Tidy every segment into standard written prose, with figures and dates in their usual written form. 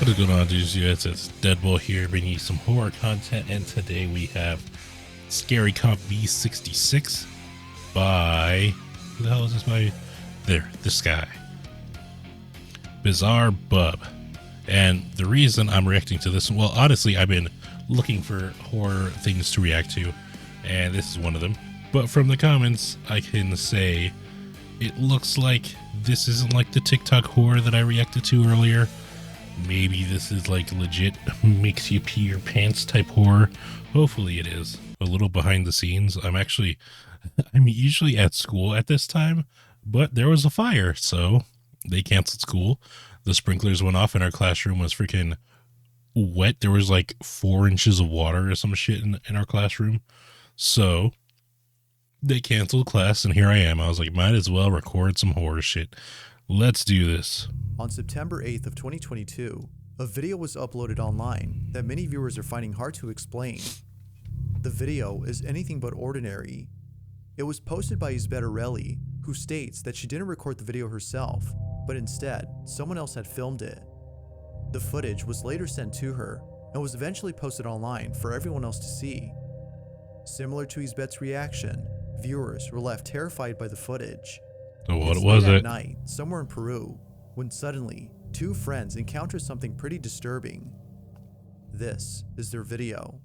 What is going on, dudes? Yes, it's Deadbolt here, bringing you some horror content, and today we have Scary Cop V66 by, who the hell is this by? This guy, BizarreBub. And the reason I'm reacting to this, well, honestly, I've been looking for horror things to react to, and this is one of them. But from the comments, I can say it looks like this isn't like the TikTok horror that I reacted to earlier. Maybe this is like legit makes you pee your pants type horror. Hopefully it is. A little behind the scenes. I'm usually at school at this time, but there was a fire, so they canceled school. The sprinklers went off and our classroom was freaking wet. There was like 4 inches of water or some shit in our classroom. So they canceled class, and here I am. I was like, might as well record some horror shit. Let's do this. On September 8th of 2022, a video was uploaded online that many viewers are finding hard to explain. The video is anything but ordinary. It was posted by BizarreBub, who states that she didn't record the video herself, but instead, someone else had filmed it. The footage was later sent to her and was eventually posted online for everyone else to see. Similar to BizarreBub's reaction, viewers were left terrified by the footage. So what It's was late it? at night, somewhere in Peru, when suddenly, 2 friends encounter something pretty disturbing. This is their video.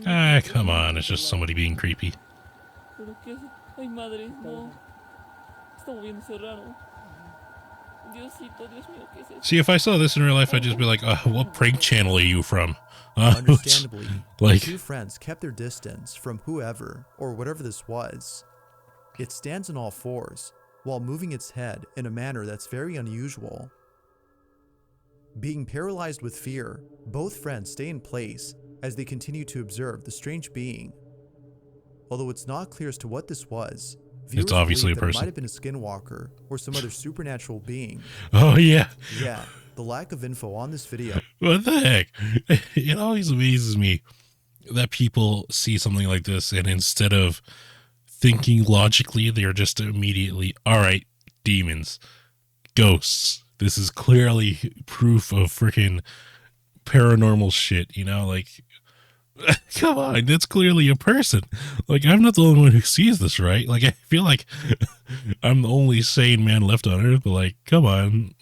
Ah, come on. It's just somebody being creepy. See, if I saw this in real life, I'd just be like, what prank channel are you from? Understandably, like, the 2 friends kept their distance from whoever or whatever this was. It stands on all 4s, while moving its head in a manner that's very unusual. Being paralyzed with fear, both friends stay in place as they continue to observe the strange being. Although it's not clear as to what this was, viewers it's obviously a believe that it person. might have been a skinwalker or some other supernatural being. Oh, yeah. Yeah, the lack of info on this video. What the heck? It always amazes me that people see something like this, and instead of thinking logically, they're just immediately, all right, demons, ghosts. This is clearly proof of freaking paranormal shit, you know? Like, come on, that's clearly a person. Like, I'm not the only one who sees this, right? Like, I feel like I'm the only sane man left on Earth, but like, come on,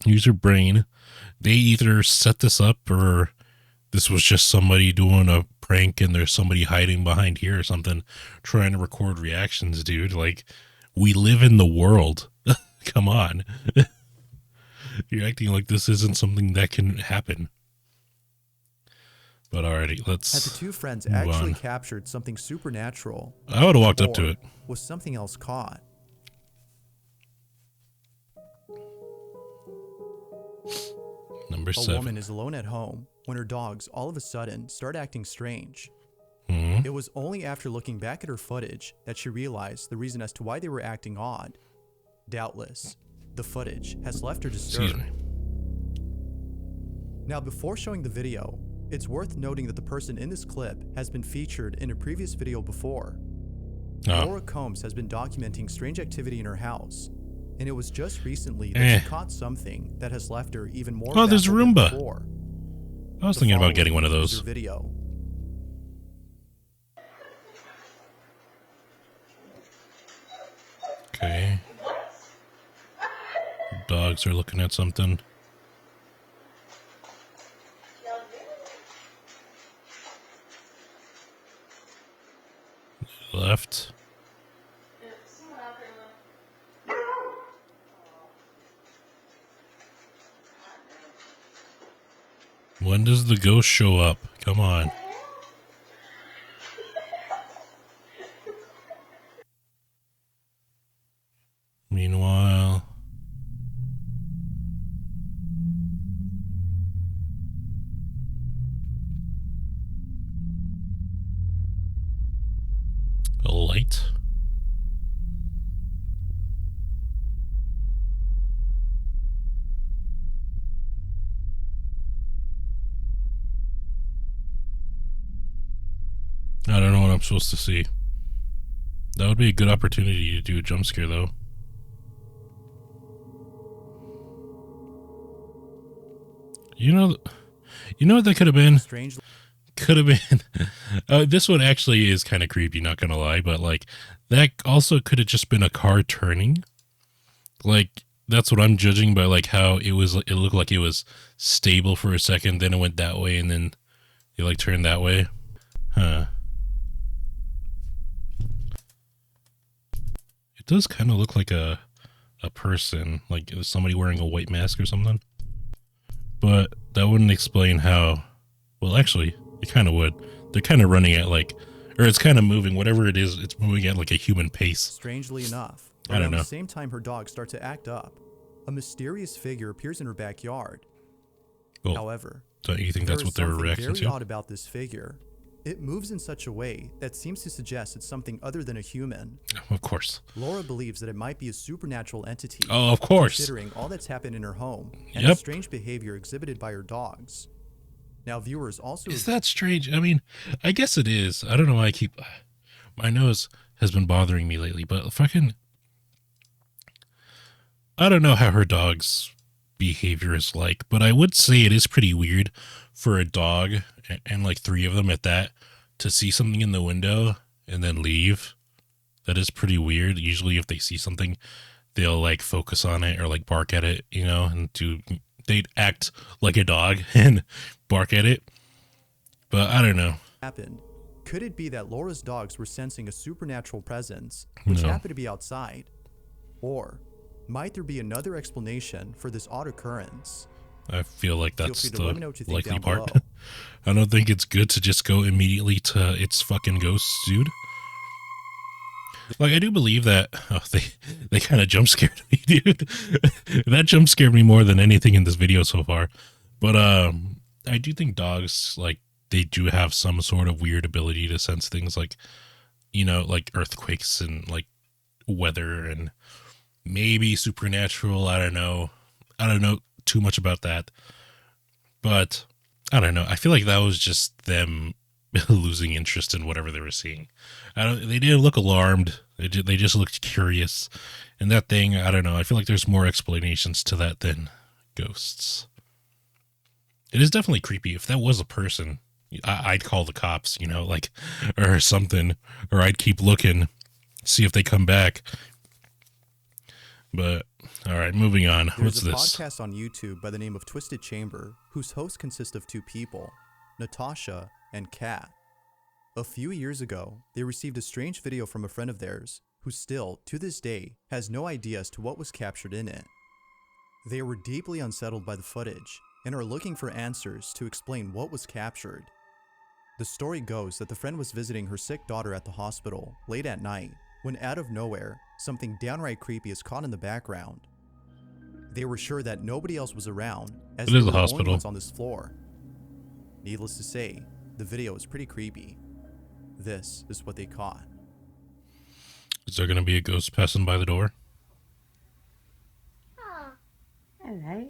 use your brain. They either set this up or this was just somebody doing a prank and there's somebody hiding behind here or something trying to record reactions, dude. Like, we live in the world. Come on. You're acting like this isn't something that can happen. But alrighty, let's. Had the 2 friends move actually on. captured something supernatural? I would have walked up to Or it. was something else caught? Number A 7. woman is alone at home when her dogs all of a sudden start acting strange. Hmm? It was only after looking back at her footage that she realized the reason as to why they were acting odd. Doubtless, the footage has left her Excuse disturbed. me. Now, before showing the video, it's worth noting that the person in this clip has been featured in a previous video before. Oh. Laura Combs has been documenting strange activity in her house, and it was just recently that she caught something that has left her even more Oh, there's baffled than Roomba. before. I was The thinking about following getting one of is those. her video. Okay. Dogs are looking at something. Left. When does the ghost show up? Come on. Meanwhile, a light. I don't know what I'm supposed to see. That would be a good opportunity to do a jump scare, though. You know, you know what that could have been? Strange. Could have been. This one actually is kind of creepy, not gonna lie, but like that also could have just been a car turning. Like that's what I'm judging by, like how it was. It looked like it was stable for a second, then it went that way, and then it like turned that way. Huh. It does kind of look like a person, like it was somebody wearing a white mask or something. But that wouldn't explain how. Well, actually, it kind of would. They're kind of running at like, or it's kind of moving. Whatever it is, it's moving at like a human pace. Strangely enough, I don't know. At the same time her dogs start to act up, a mysterious figure appears in her backyard. Well, However, don't you think that's what they were reacting very to? odd about this figure. It moves in such a way that seems to suggest it's something other than a human. Of course. Laura believes that it might be a supernatural entity. Oh, of course. Considering all that's happened in her home and Yep. the strange behavior exhibited by her dogs. Now, viewers also... Is that strange? I mean, I guess it is. I don't know why I keep... My nose has been bothering me lately, but fucking... I don't know how her dog's behavior is like, but I would say it is pretty weird for a dog, and like 3 of them at that, to see something in the window and then leave. That is pretty weird. Usually if they see something, they'll like focus on it or like bark at it, you know, and they'd act like a dog and bark at it. But I don't know. happened. Could it be that Laura's dogs were sensing a supernatural presence, which No. happened to be outside? Or might there be another explanation for this odd occurrence? I feel like Feel that's free to let me know the what you think likely down part. below. I don't think it's good to just go immediately to it's fucking ghosts, dude. Like I do believe that they kind of jump scared me, dude. That jump scared me more than anything in this video so far. But I do think dogs, like, they do have some sort of weird ability to sense things like, you know, like earthquakes and like weather and maybe supernatural. I don't know too much about that, but I don't know. I feel like that was just them losing interest in whatever they were seeing. They didn't look alarmed. They just looked curious. And that thing, I don't know. I feel like there's more explanations to that than ghosts. It is definitely creepy. If that was a person, I'd call the cops, you know, like, or something, or I'd keep looking, see if they come back. But all right, moving on. What's There's a this? podcast on YouTube by the name of Twisted Chamber, whose hosts consist of 2 people, Natasha and Kat. A few years ago, they received a strange video from a friend of theirs, who still, to this day, has no idea as to what was captured in it. They were deeply unsettled by the footage, and are looking for answers to explain what was captured. The story goes that the friend was visiting her sick daughter at the hospital late at night, when out of nowhere, something downright creepy is caught in the background. They were sure that nobody else was around, as It they is were a the only hospital. ones on this floor. Needless to say, the video is pretty creepy. This is what they caught. Is there going to be a ghost passing by the door? Oh, hello.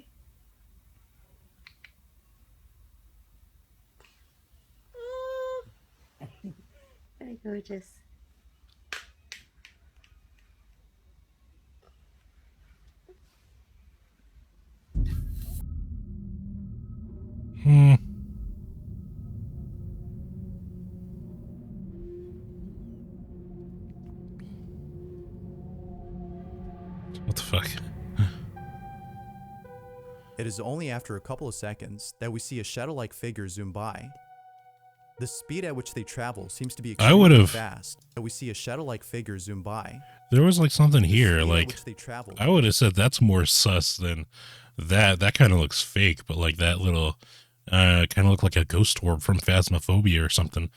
Very gorgeous. Hmm. What the fuck? It is only after a couple of seconds that we see a shadow-like figure zoom by. The speed at which they travel seems to be I would've- extremely fast. That we see a shadow-like figure zoom by. There was like something The here. speed at Like which they travel. I would have said that's more sus than that. That kind of looks fake, but like that little kind of looked like a ghost orb from Phasmophobia or something.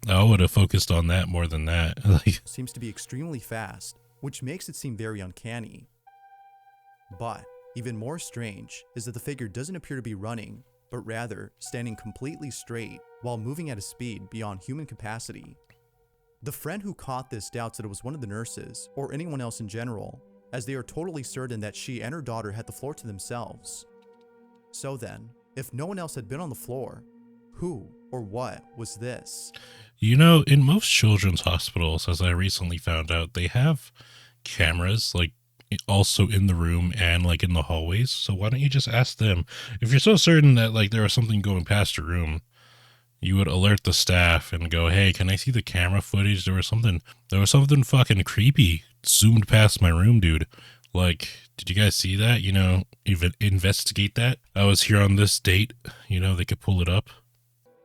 I would have focused on that more than that. Like, seems to be extremely fast, which makes it seem very uncanny. But even more strange is that the figure doesn't appear to be running, but rather standing completely straight while moving at a speed beyond human capacity. The friend who caught this doubts that it was one of the nurses or anyone else in general, as they are totally certain that she and her daughter had the floor to themselves. So then, if no one else had been on the floor, who or what was this? you know, in most children's hospitals, as I recently found out, they have cameras like also in the room and like in the hallways. So why don't you just ask them? If you're so certain that like there was something going past your room, you would alert the staff and go, "Hey, can I see the camera footage? There was something fucking creepy zoomed past my room, dude. Like, did you guys see that? You know, even investigate that. I was here on this date. You know, they could pull it up."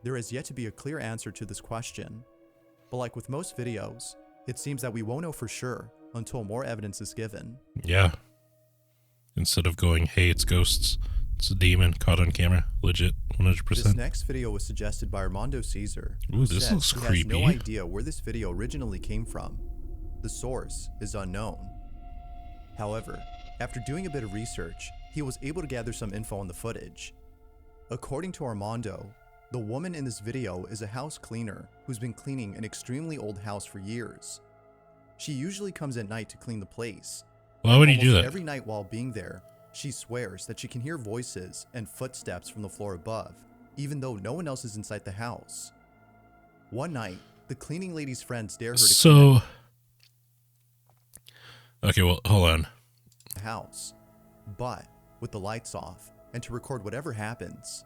There is yet to be a clear answer to this question. But like with most videos, it seems that we won't know for sure until more evidence is given. Yeah. Instead of going, "Hey, it's ghosts. It's a demon caught on camera." Legit, 100%. This next video was suggested by Armando Caesar. Ooh, this looks He creepy. has no idea where this video originally came from. The source is unknown. However, after doing a bit of research, he was able to gather some info on the footage. According to Armando, the woman in this video is a house cleaner who's been cleaning an extremely old house for years. She usually comes at night to clean the place. Why would he do Almost that? every night while being there, she swears that she can hear voices and footsteps from the floor above, even though no one else is inside the house. One night, the cleaning lady's friends dare her to clean Okay, well, hold on. the house, but with the lights off, and to record whatever happens.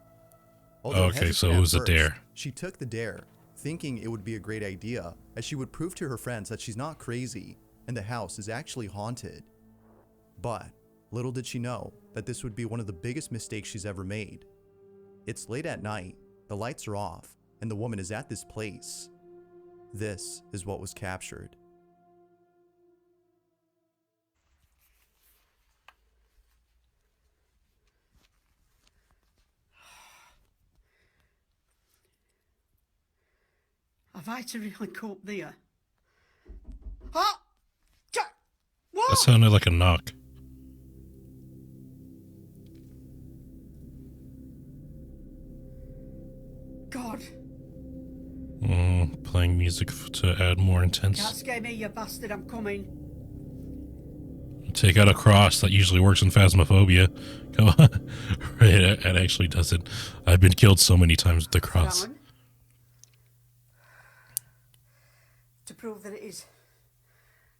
Although Okay, so hesitant it at was a first, dare. She took the dare, thinking it would be a great idea, as she would prove to her friends that she's not crazy, and the house is actually haunted. But little did she know that this would be one of the biggest mistakes she's ever made. It's late at night, the lights are off, and the woman is at this place. This is what was captured. Have I to really cope there? Ah! What? That sounded like a knock. God, Playing music to add more can't intense. scare me, you bastard, I'm coming. Take out a cross. That usually works in Phasmophobia. Come on. Right, it actually doesn't. I've been killed so many times with the cross. Down. To prove that it is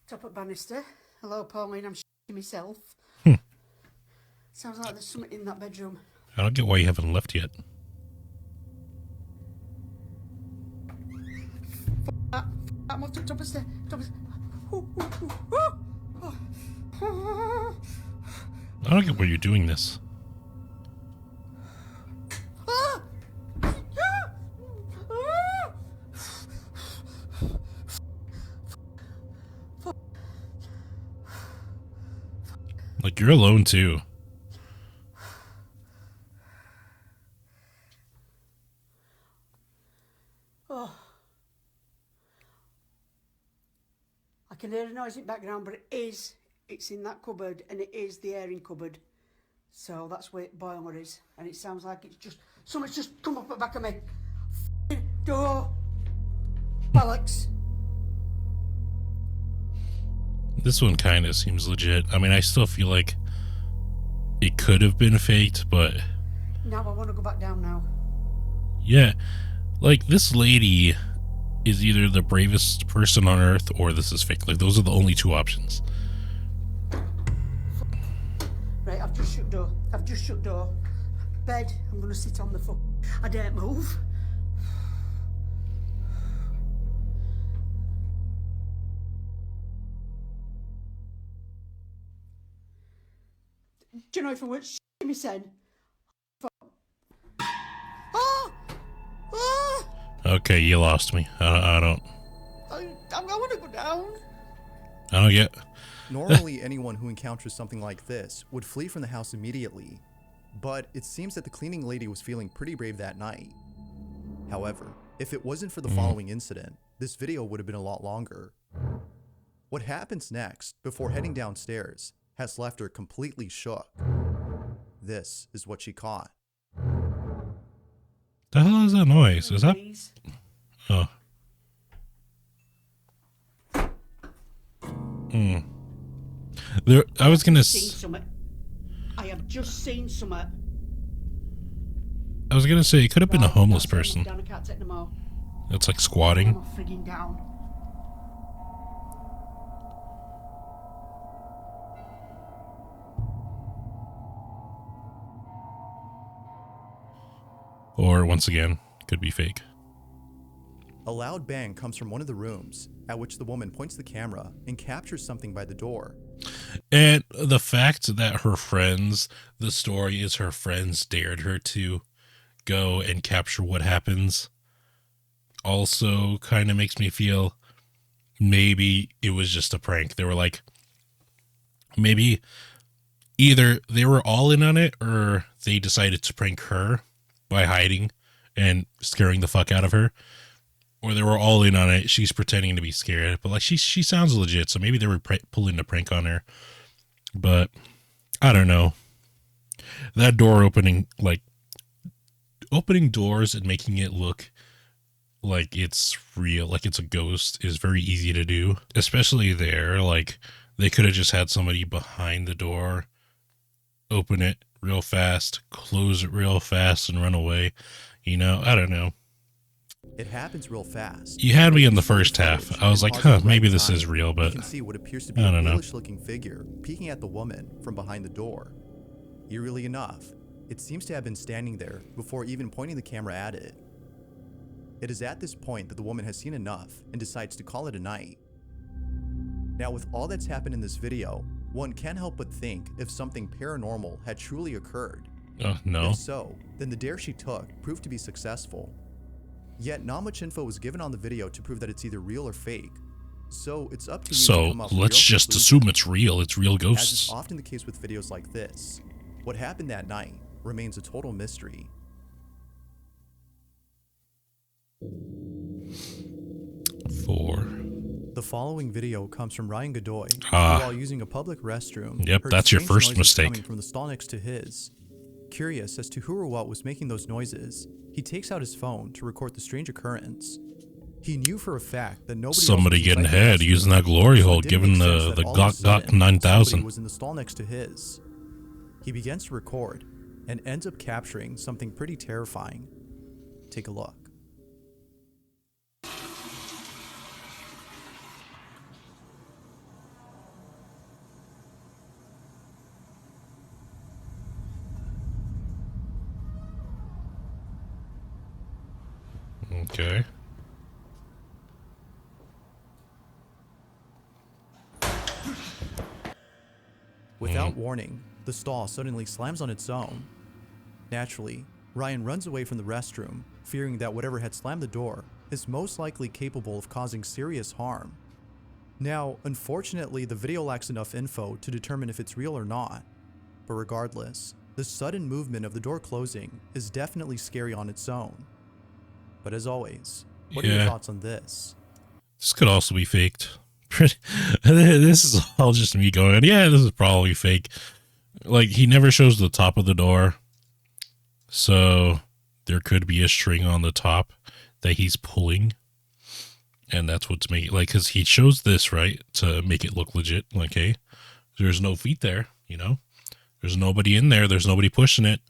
top up banister. Hello, Pauline, I'm shitting myself. Sounds like there's something in that bedroom. I don't get why you haven't left yet. I'm up to top of stairs. I don't get why you're doing this. Like, you're alone too. I can hear a noise in the background, but it's in that cupboard, and it is the airing cupboard. So that's where the boiler is, and it sounds like it's just, something's just come up the back of me. F***ing door. Bollocks. This one kind of seems legit. I mean, I still feel like it could have been faked, but Now I want to go back down now. yeah, like, this lady is either the bravest person on earth or this is fake. Like, those are the only two options. Right, I've just shut door. Bed, I'm going to sit on the floor. I daren't move. Do you know if I weren't shitting me saying? Ah! Ah! Okay, you lost me. I don't I want to go down. I don't get. Normally, anyone who encounters something like this would flee from the house immediately, but it seems that the cleaning lady was feeling pretty brave that night. However, if it wasn't for the following incident, this video would have been a lot longer. What happens next, before heading downstairs, has left her completely shook. This is what she caught. The hell is that noise? Is that? Please. Oh. There. I was gonna. Seen something. I have just seen something. I was gonna say it could have been a homeless person Down, I can't take them all. that's like I'm squatting. frigging down. Or once again, could be fake. A loud bang comes from one of the rooms, at which the woman points the camera and captures something by the door. And the fact that her friends, the story is her friends dared her to go and capture what happens, also kind of makes me feel maybe it was just a prank. They were like, maybe either they were all in on it or they decided to prank her by hiding and scaring the fuck out of her. Or they were all in on it. She's pretending to be scared, but like she sounds legit. So maybe they were pulling a prank on her. But I don't know. That door opening, like opening doors and making it look like it's real, like it's a ghost, is very easy to do. Especially there, like they could have just had somebody behind the door, open it real fast, close it real fast, and run away. You know, I don't know. It happens real fast. You had me in the first half. I was like, huh, maybe this is real, but you can see what appears to be I a don't know. ghoulish-looking figure peeking at the woman from behind the door. Eerily enough, it seems to have been standing there before even pointing the camera at it. It is at this point that the woman has seen enough and decides to call it a night. Now, with all that's happened in this video, one can't help but think if something paranormal had truly occurred. No. If so, then the dare she took proved to be successful. Yet not much info was given on the video to prove that it's either real or fake. So it's up to you to So come up with let's your own just conclusion. assume it's real. It's real As is ghosts. often the case with videos like this, what happened that night remains a total mystery. Four. The following video comes from Ryan Godoy, who, Ah. while using a public restroom, Yep, heard that's your strange first noises mistake. coming from the stall next to his. Curious as to who or what was making those noises, he takes out his phone to record the strange occurrence. He knew for a fact that nobody else Somebody was getting inside the ahead restroom, using that glory so it hole, didn't giving make sense the that all of a Glock sudden, 9000. somebody was in the stall next to his. He begins to record and ends up capturing something pretty terrifying. Take a look. Okay. Without warning, the stall suddenly slams on its own. Naturally, Ryan runs away from the restroom, fearing that whatever had slammed the door is most likely capable of causing serious harm. Now, unfortunately, the video lacks enough info to determine if it's real or not. But regardless, the sudden movement of the door closing is definitely scary on its own. But as always, what are your Yeah. thoughts on this? This could also be faked. This is all just me going, yeah, this is probably fake. Like, he never shows the top of the door. So there could be a string on the top that he's pulling. And that's what's making, like, because he shows this, right, to make it look legit. Like, hey, there's no feet there, you know? There's nobody in there. There's nobody pushing it.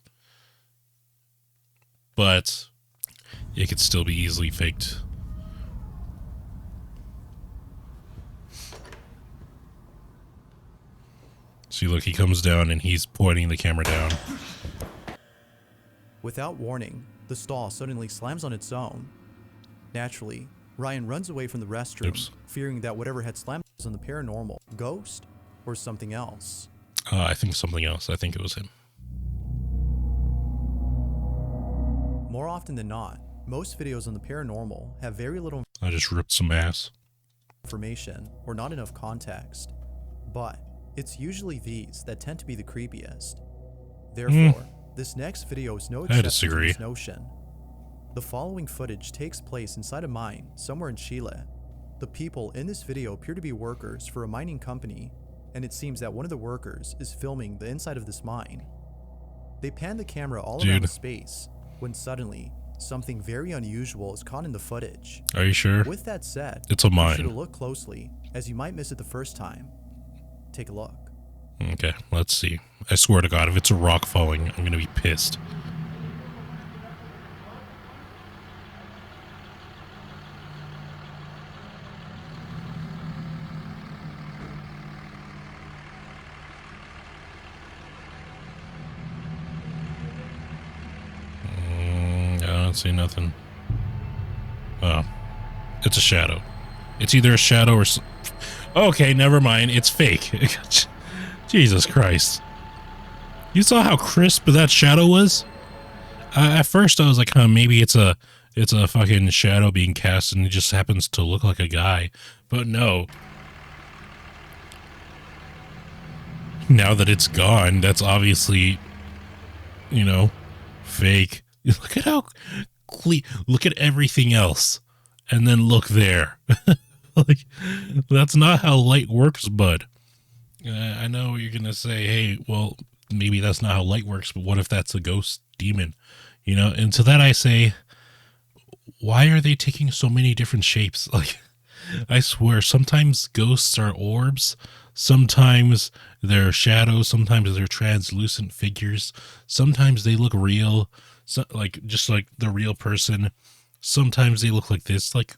But it could still be easily faked. See, look, he comes down and he's pointing the camera down. Without warning, the stall suddenly slams on its own. Naturally, Ryan runs away from the restroom, Oops. fearing that whatever had slammed was on the paranormal, ghost, or something else. I think something else. I think it was him. More often than not, most videos on the paranormal have very little I just ripped some ass. information or not enough context. But it's usually these that tend to be the creepiest. Therefore, this next video is no I exception to disagree. this notion. The following footage takes place inside a mine somewhere in Chile. The people in this video appear to be workers for a mining company, and it seems that one of the workers is filming the inside of this mine. They pan the camera all around the space, when suddenly, something very unusual is caught in the footage. Are you sure? With that said, It's a be sure to mine. look closely, as you might miss it the first time. Take a look. Okay, let's see. I swear to God, if it's a rock falling, I'm going to be pissed. don't see nothing. Oh, it's a shadow. It's either a shadow or... Okay, never mind. It's fake. Jesus Christ. You saw how crisp that shadow was? At first I was like, huh, maybe it's a fucking shadow being cast and it just happens to look like a guy. But no. Now that it's gone, that's obviously, you know, fake. Look at how clean. Look at everything else. And then look there. Like, that's not how light works, bud. I know you're going to say, hey, well, maybe that's not how light works, but what if that's a ghost demon? You know, and to that I say, why are they taking so many different shapes? Like, I swear, sometimes ghosts are orbs, sometimes they're shadows, sometimes they're translucent figures, sometimes they look real, so, like, just like the real person, sometimes they look like this. Like,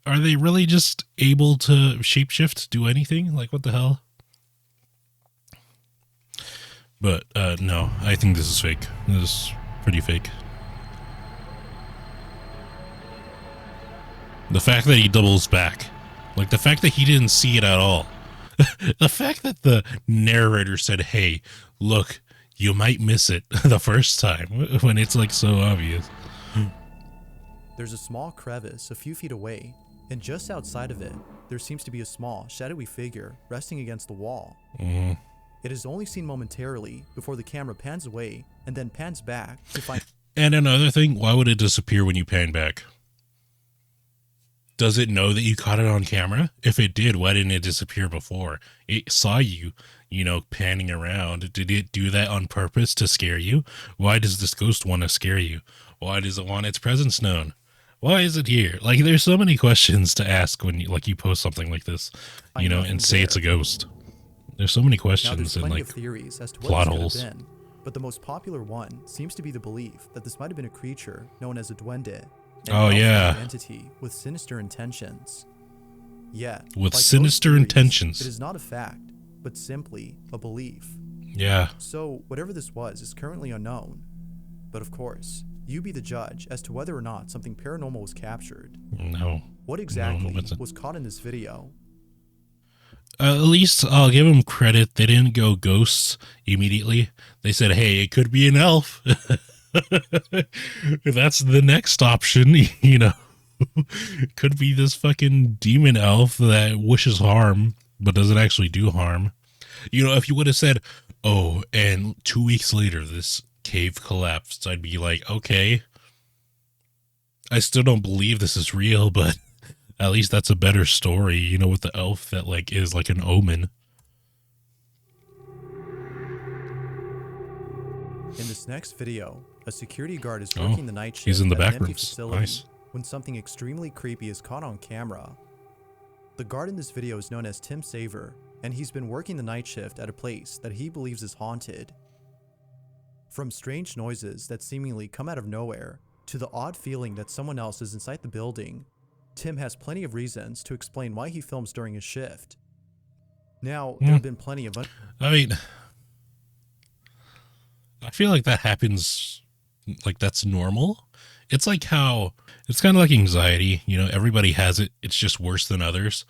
are they really just able to shapeshift, do anything? Like, what the hell? But, no, I think this is fake. This is pretty fake. The fact that he doubles back. Like, the fact that he didn't see it at all. The fact that the narrator said, hey, look, you might miss it the first time, when it's, like, so obvious. There's a small crevice a few feet away, and just outside of it, there seems to be a small, shadowy figure resting against the wall. Mm-hmm. It is only seen momentarily before the camera pans away and then pans back to find... And another thing, why would it disappear when you pan back? Does it know that you caught it on camera? If it did, why didn't it disappear before? It saw you, you know, panning around. Did it do that on purpose to scare you? Why does this ghost want to scare you? Why does it want its presence known? Why is it here? Like, there's so many questions to ask when you, like, you post something like this, you know, and say it's a ghost. There's so many questions and, like, theories as to what plot this could holes. have been, but the most popular one seems to be the belief that this might have been a creature known as a duende, an Oh, yeah. elf-like entity with sinister intentions. Yet, With like sinister most theories, intentions. it is not a fact, but simply a belief. Yeah. So, whatever this was is currently unknown. But of course, you be the judge as to whether or not something paranormal was captured. No. What exactly No, was caught in this video? At least I'll give them credit. They didn't go ghosts immediately. They said, hey, it could be an elf. That's the next option, you know. Could be this fucking demon elf that wishes harm, but doesn't actually do harm. You know, if you would have said, oh, and 2 weeks later, this cave collapsed, I'd be like, okay. I still don't believe this is real, but at least that's a better story, you know, with the elf that, like, is like an omen. In this next video, a security guard is working the night shift he's in the at an back empty rooms. facility Nice. when something extremely creepy is caught on camera. The guard in this video is known as Tim Saver, and he's been working the night shift at a place that he believes is haunted. From strange noises that seemingly come out of nowhere, to the odd feeling that someone else is inside the building, Tim has plenty of reasons to explain why he films during his shift. Now, there have been plenty of... I mean, I feel like that happens, like that's normal. It's like how, it's kind of like anxiety, you know, everybody has it. It's just worse than others.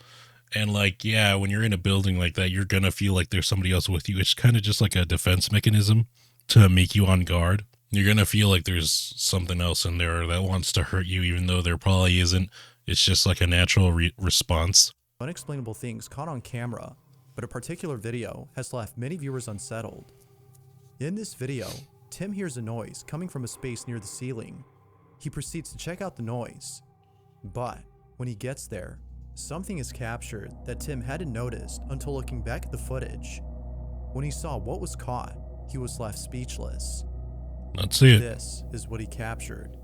And like, yeah, when you're in a building like that, you're going to feel like there's somebody else with you. It's kind of just like a defense mechanism to make you on guard. You're going to feel like there's something else in there that wants to hurt you, even though there probably isn't. It's just like a natural response. Unexplainable things caught on camera, but a particular video has left many viewers unsettled. In this video, Tim hears a noise coming from a space near the ceiling. He proceeds to check out the noise, but when he gets there, something is captured that Tim hadn't noticed until looking back at the footage. When he saw what was caught, he was left speechless. Let's see it. This is what he captured.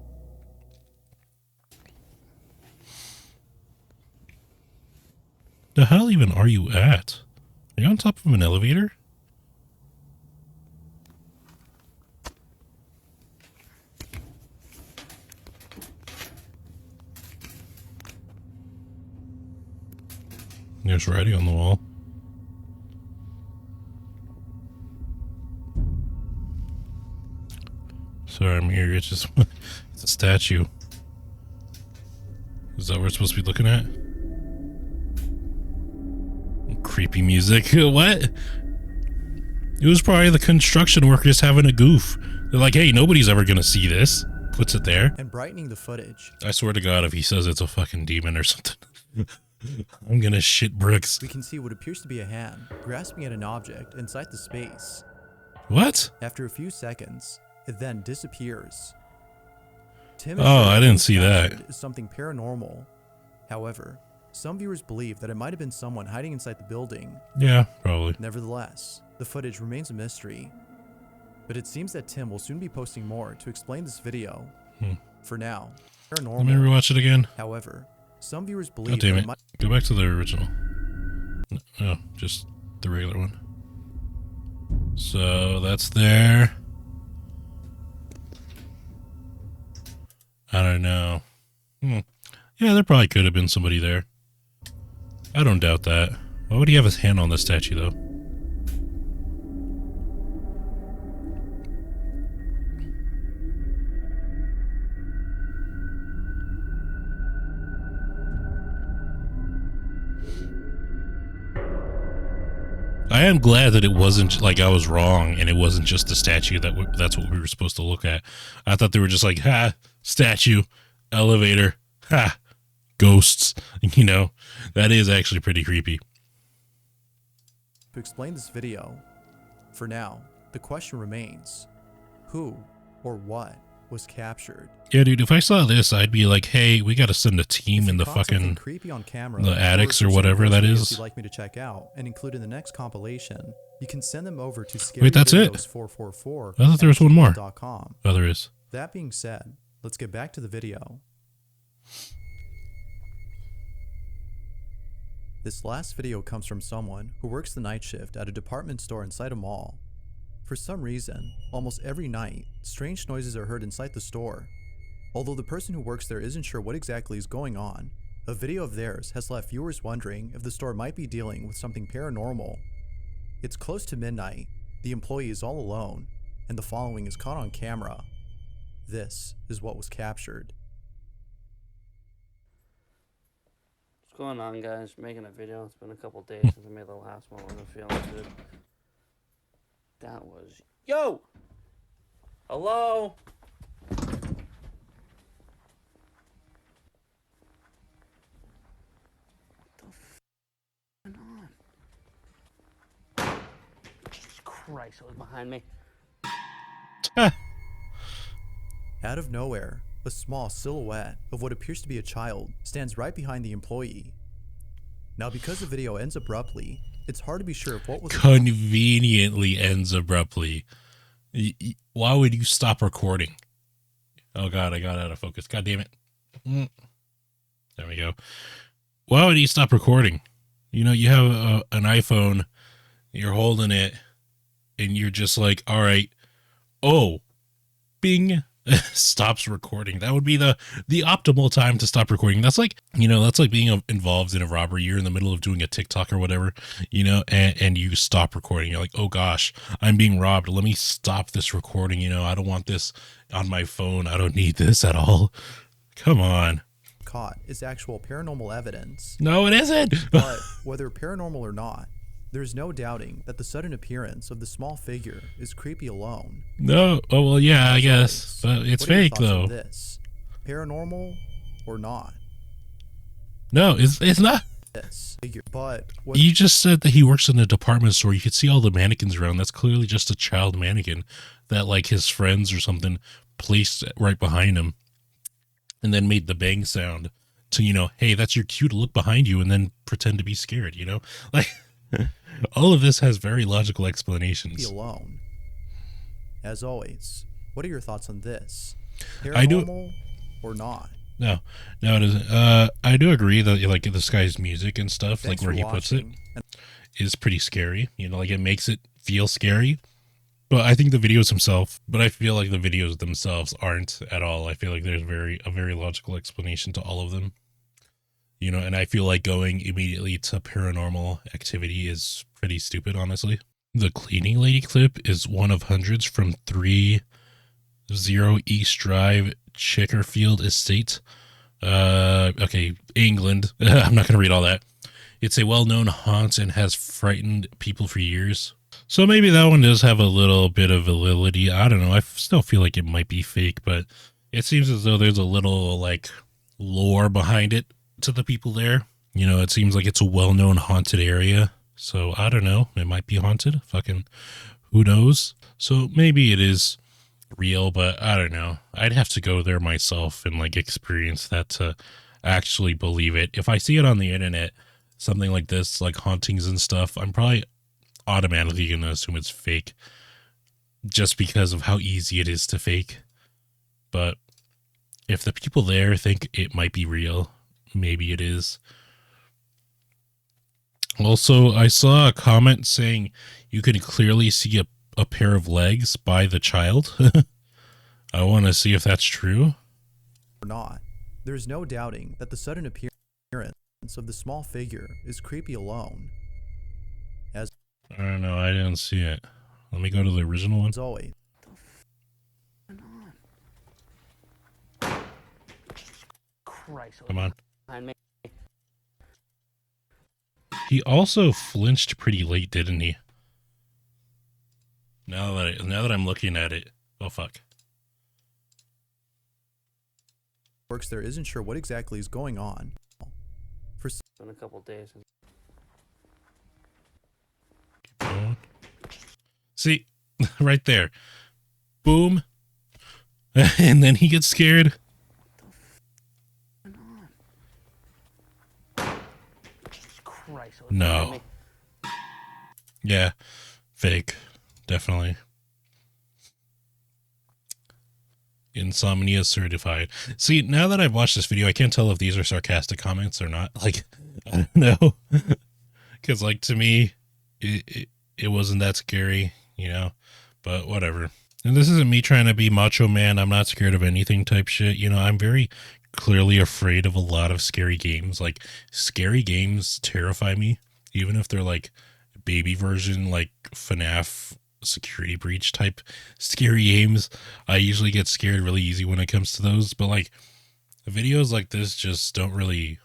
The hell even are you at? Are you on top of an elevator? There's writing on the wall. Sorry, I'm here. It's just it's a statue. Is that what we're supposed to be looking at? Creepy music. What? It was probably the construction workers having a goof. They're like, hey, nobody's ever gonna see this. Puts it there. And brightening the footage, I swear to God, if he says it's a fucking demon or something, I'm gonna shit bricks. we can see what appears to be a hand grasping at an object inside the space. What? After a few seconds, it then disappears. Tim Oh, I didn't see that. is something paranormal. However, some viewers believe that it might have been someone hiding inside the building. Yeah, probably. Nevertheless, the footage remains a mystery. But it seems that Tim will soon be posting more to explain this video. For now, paranormal. Let me rewatch it again. However, some viewers believe God damn that it. Go back to the original. No, just the regular one. So that's there. I don't know. Yeah, there probably could have been somebody there. I don't doubt that. Why would he have his hand on the statue, though? I am glad that it wasn't like I was wrong and it wasn't just a statue that's what we were supposed to look at. I thought they were just like, ha, statue, elevator, ha, ghosts. You know, that is actually pretty creepy. To explain this video, for now, the question remains, who or what was captured? Yeah, dude, if I saw this, I'd be like, hey, we got to send a team in the Caught something fucking creepy on camera, the attics or if whatever that videos is. you'd like me to check out and include in the next compilation, you can send them over to Wait, that's it? scaryvideos444. I thought there was one more. .com. Oh, there is. That being said, let's get back to the video. This last video comes from someone who works the night shift at a department store inside a mall. For some reason, almost every night, strange noises are heard inside the store. Although the person who works there isn't sure what exactly is going on, a video of theirs has left viewers wondering if the store might be dealing with something paranormal. It's close to midnight, the employee is all alone, and the following is caught on camera. This is what was captured. What's going on, guys? Making a video. It's been a couple days since I made the last one. I'm feeling good. That was... Yo! Hello? Jesus Christ, it was behind me. Out of nowhere, a small silhouette of what appears to be a child stands right behind the employee. Now, because the video ends abruptly, it's hard to be sure if what was Conveniently ends abruptly. Why would you stop recording? Oh God, I got out of focus. God damn it. There we go. Why would you stop recording? You know, you have an iPhone, you're holding it, and you're just like, all right, oh, bing, stops recording. That would be the optimal time to stop recording. That's like, you know, that's like being involved in a robbery. You're in the middle of doing a TikTok or whatever, you know, and you stop recording. You're like, oh gosh, I'm being robbed. Let me stop this recording. You know, I don't want this on my phone. I don't need this at all. Come on. caught is actual paranormal evidence. No, it isn't. But whether paranormal or not, there's no doubting that the sudden appearance of the small figure is creepy alone. No. Oh, well, yeah, I guess. But it's What are your fake, thoughts on though. this? Paranormal or not? No, it's not. This figure. But You just said that he works in a department store. You could see all the mannequins around. That's clearly just a child mannequin that, like, his friends or something placed right behind him and then made the bang sound to, you know, hey, that's your cue to look behind you and then pretend to be scared, you know? Like, all of this has very logical be explanations. alone. As always, what are your thoughts on this? I do- Paranormal or not? No, it isn't. I do agree that, like, this guy's music and stuff, Thanks like where for he puts it, watching, and is pretty scary. You know, like, it makes it feel scary. But I think the videos themselves aren't at all. I feel like there's a very logical explanation to all of them. You know, and I feel like going immediately to paranormal activity is pretty stupid, honestly. The cleaning lady clip is one of hundreds from 3 0 East Drive, Chickerfield Estate. Okay, England. I'm not going to read all that. It's a well-known haunt and has frightened people for years. So maybe that one does have a little bit of validity. I don't know. I still feel like it might be fake, but it seems as though there's a little like lore behind it to the people there. You know, it seems like it's a well-known haunted area. So I don't know. It might be haunted. Fucking who knows? So maybe it is real, but I don't know. I'd have to go there myself and like experience that to actually believe it. If I see it on the internet, something like this, like hauntings and stuff, I'm probably automatically going to assume it's fake just because of how easy it is to fake. But if the people there think it might be real, maybe it is. Also, I saw a comment saying you can clearly see a pair of legs by the child. I want to see if that's true. Or not, there is no doubting that the sudden appearance of the small figure is creepy alone. As I don't know. I didn't see it. Let me go to the original one. always, Christ. Come on. Behind me. He also flinched pretty late, didn't he? Now that I'm looking at it. Oh, fuck. works there isn't sure what exactly is going on. For It's been a couple days. See, right there. Boom. And then he gets scared. Christ. No. Yeah. Fake. Definitely. Insomnia certified. See, now that I've watched this video, I can't tell if these are sarcastic comments or not. Like, I don't know. Because, like, to me, it wasn't that scary, you know? But whatever. And this isn't me trying to be macho man. I'm not scared of anything type shit. You know, I'm very clearly afraid of a lot of scary games. Like, scary games terrify me. Even if they're, like, baby version, like, FNAF security breach type scary games. I usually get scared really easy when it comes to those. But, like, videos like this just don't really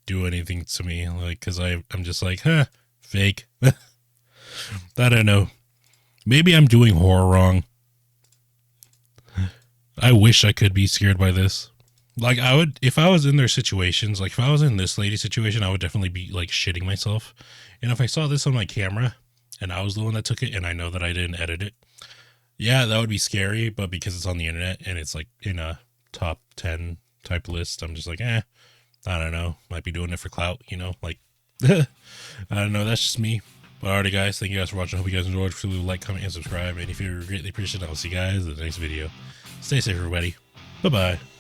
do anything to me. Like, because I'm just like, huh, fake. I don't know. Maybe I'm doing horror wrong. I wish I could be scared by this. Like, I would, if I was in their situations, like if I was in this lady's situation, I would definitely be like shitting myself. And if I saw this on my camera and I was the one that took it and I know that I didn't edit it, yeah, that would be scary. But because it's on the internet and it's like in a top 10 type list, I'm just like, I don't know. Might be doing it for clout, you know, like, I don't know. That's just me. But alrighty, guys. Thank you guys for watching. I hope you guys enjoyed. Please leave a like, comment, and subscribe. And if you're greatly appreciated, I'll see you guys in the next video. Stay safe, everybody. Bye-bye.